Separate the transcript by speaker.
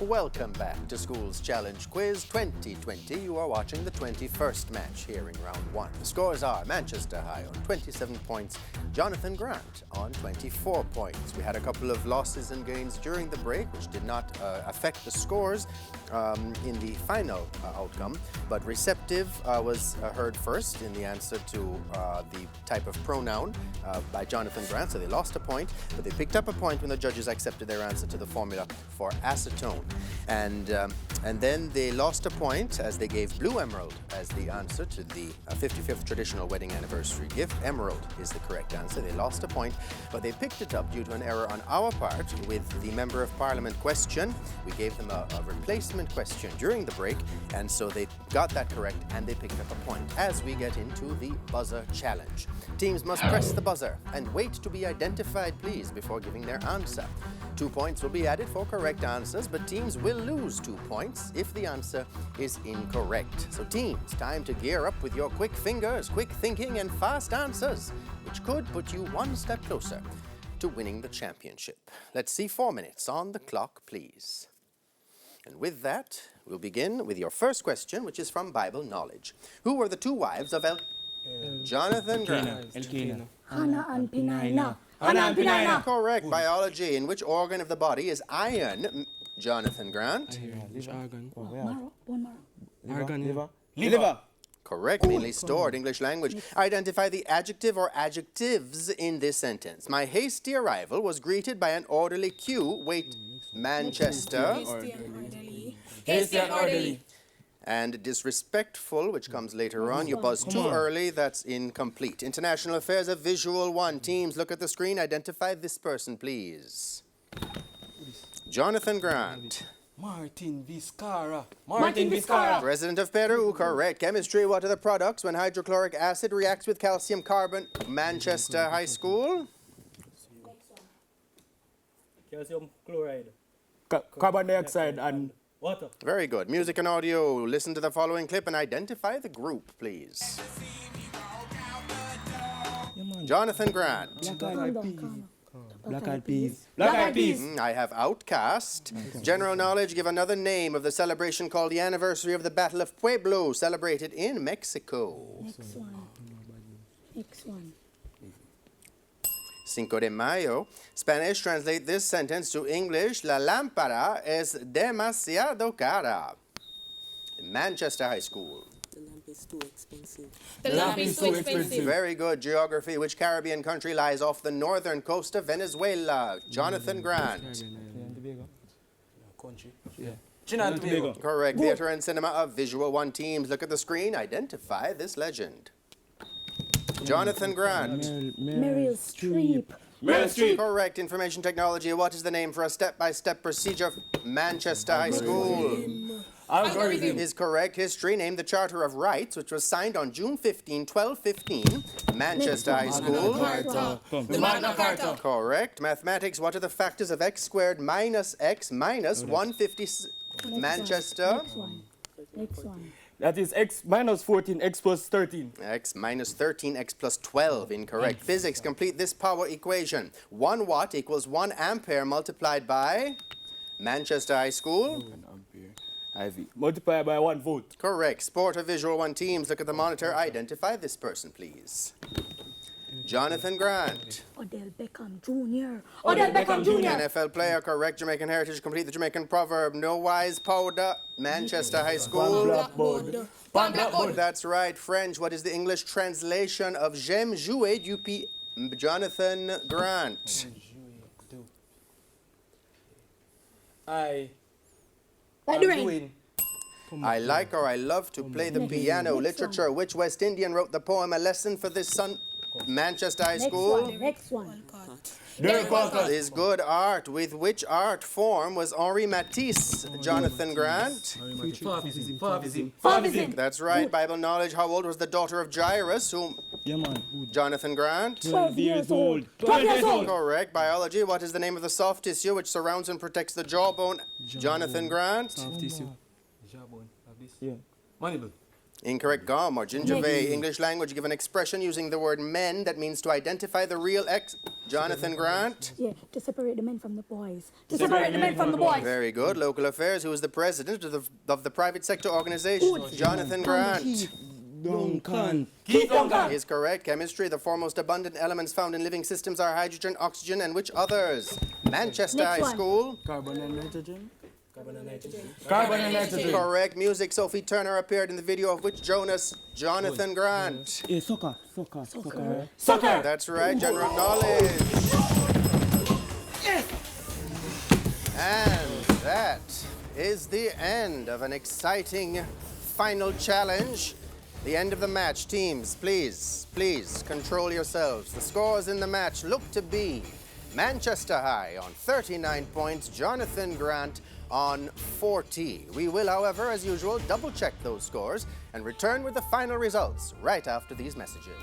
Speaker 1: Welcome back to School's Challenge Quiz 2020. You are watching the 21st match here in round 1. The scores are Manchester High on 27 points, Jonathan Grant on 24 points. We had a couple of losses and gains during the break, which did not affect the scores in the final outcome. But receptive was heard first in the answer to the type of pronoun by Jonathan Grant, so they lost a point, but they picked up a point when the judges accepted their answer to the formula for acetone. And then they lost a point as they gave Blue Emerald as the answer to the 55th traditional wedding anniversary gift. Emerald is the correct answer. They lost a point, but they picked it up due to an error on our part with the Member of Parliament question. We gave them a replacement question during the break, and so they got that correct and they picked up a point. As we get into the buzzer challenge, teams must press the buzzer and wait to be identified, please, before giving their answer. 2 points will be added for correct answers, but teams will lose 2 points if the answer is incorrect. So teams, time to gear up with your quick fingers, quick thinking, and fast answers, which could put you one step closer to winning the championship. Let's see 4 minutes on the clock, please. And with that, we'll begin with your first question, which is from Bible knowledge. Who were the two wives of Jonathan Grant?
Speaker 2: Hannah and Penina.
Speaker 1: Correct. Biology. In which organ of the body is iron? Jonathan Grant.
Speaker 3: Which organ?
Speaker 2: Marrow, bone marrow.
Speaker 3: Organ.
Speaker 4: Liver.
Speaker 1: Correct. Mainly stored. English language. Identify the adjective or adjectives in this sentence. My hasty arrival was greeted by an orderly queue. Wait, Manchester.
Speaker 4: Hasty and orderly.
Speaker 1: And disrespectful, which comes later on. You buzzed too early. That's incomplete. International affairs, a visual one. Teams, look at the screen. Identify this person, please. Jonathan Grant.
Speaker 4: Martin Vizcarra.
Speaker 1: President of Peru, correct. Chemistry, what are the products when hydrochloric acid reacts with calcium carbon? Manchester High School.
Speaker 5: Calcium chloride.
Speaker 4: Carbon dioxide and
Speaker 5: Water.
Speaker 1: Very good. Music and audio. Listen to the following clip and identify the group, please. Jonathan Grant.
Speaker 4: Black Eyed Peas.
Speaker 1: I have Outcast. General knowledge, give another name of the celebration called the anniversary of the Battle of Pueblo, celebrated in Mexico.
Speaker 2: X1.
Speaker 1: Cinco de Mayo. Spanish, translate this sentence to English. La lámpara es demasiado cara. Manchester High School.
Speaker 6: The lamp is too expensive.
Speaker 4: The lamp is too expensive.
Speaker 1: Very good. Geography. Which Caribbean country lies off the northern coast of Venezuela? Jonathan Grant.
Speaker 4: Country. Trinidad and Tobago.
Speaker 1: Correct. Theater and cinema of visual one. Teams, look at the screen. Identify this legend. Jonathan Grant.
Speaker 2: Meryl Streep.
Speaker 1: Correct. Information technology. What is the name for a step-by-step procedure? Manchester High School.
Speaker 4: Algorithm.
Speaker 1: Is correct. History. Name the Charter of Rights, which was signed on June 15, 1215. Manchester High School.
Speaker 4: The Magna Carta.
Speaker 1: Correct. Mathematics. What are the factors of x squared minus x minus 150? Manchester.
Speaker 2: X1.
Speaker 4: That is x minus 14, x plus 13.
Speaker 1: X minus 13, x plus 12. Incorrect. Physics. Complete this power equation. 1 watt equals 1 ampere multiplied by Manchester High School.
Speaker 4: 1 ampere. IV. Multiplied by 1 volt.
Speaker 1: Correct. Sport or visual one. Teams, look at the monitor. Identify this person, please. Jonathan Grant.
Speaker 2: Odell Beckham Jr.
Speaker 1: NFL player, correct. Jamaican heritage, complete the Jamaican proverb. No wise powder. Manchester High School.
Speaker 4: Blackboard.
Speaker 1: That's right. French. What is the English translation of J'aime jouer du pied? Jonathan Grant.
Speaker 4: I
Speaker 1: like or I love to play the piano. Literature. Which West Indian wrote the poem A Lesson for This Son? Manchester High School.
Speaker 2: Next one.
Speaker 4: Derek Walcott.
Speaker 1: Is good art. With which art form was Henri Matisse? Jonathan Grant.
Speaker 4: Fauvism.
Speaker 1: That's right. Bible knowledge. How old was the daughter of Jairus? Jonathan Grant.
Speaker 2: 12 years old.
Speaker 1: Correct. Biology. What is the name of the soft tissue which surrounds and protects the jawbone? Jonathan Grant.
Speaker 4: Soft tissue. Jawbone. Mandible.
Speaker 1: Incorrect, Gom. Or Gingervay,
Speaker 2: Next.
Speaker 1: English language, give an expression using the word men that means to identify the real Jonathan Grant.
Speaker 2: Yeah, to separate the men from the boys. To separate the men from the boys.
Speaker 1: Very good. Local affairs, who is the president of the private sector organization? Jonathan Grant.
Speaker 4: Duncan.
Speaker 6: Keith Duncan.
Speaker 1: Is correct. Chemistry, the four most abundant elements found in living systems are hydrogen, oxygen, and which others? Manchester
Speaker 2: Next
Speaker 1: High
Speaker 2: one.
Speaker 1: School.
Speaker 4: Carbon and nitrogen.
Speaker 5: Carbon and nitrogen.
Speaker 4: Carbon and nitrogen.
Speaker 1: Correct. Music, Sophie Turner appeared in the video of which Jonas? Jonathan Grant.
Speaker 4: Yeah, soccer.
Speaker 6: Soccer.
Speaker 1: That's right. General knowledge. And that is the end of an exciting final challenge. The end of the match. Teams, please control yourselves. The scores in the match look to be Manchester High on 39 points, Jonathan Grant on 40. We will, however, as usual, double-check those scores and return with the final results right after these messages.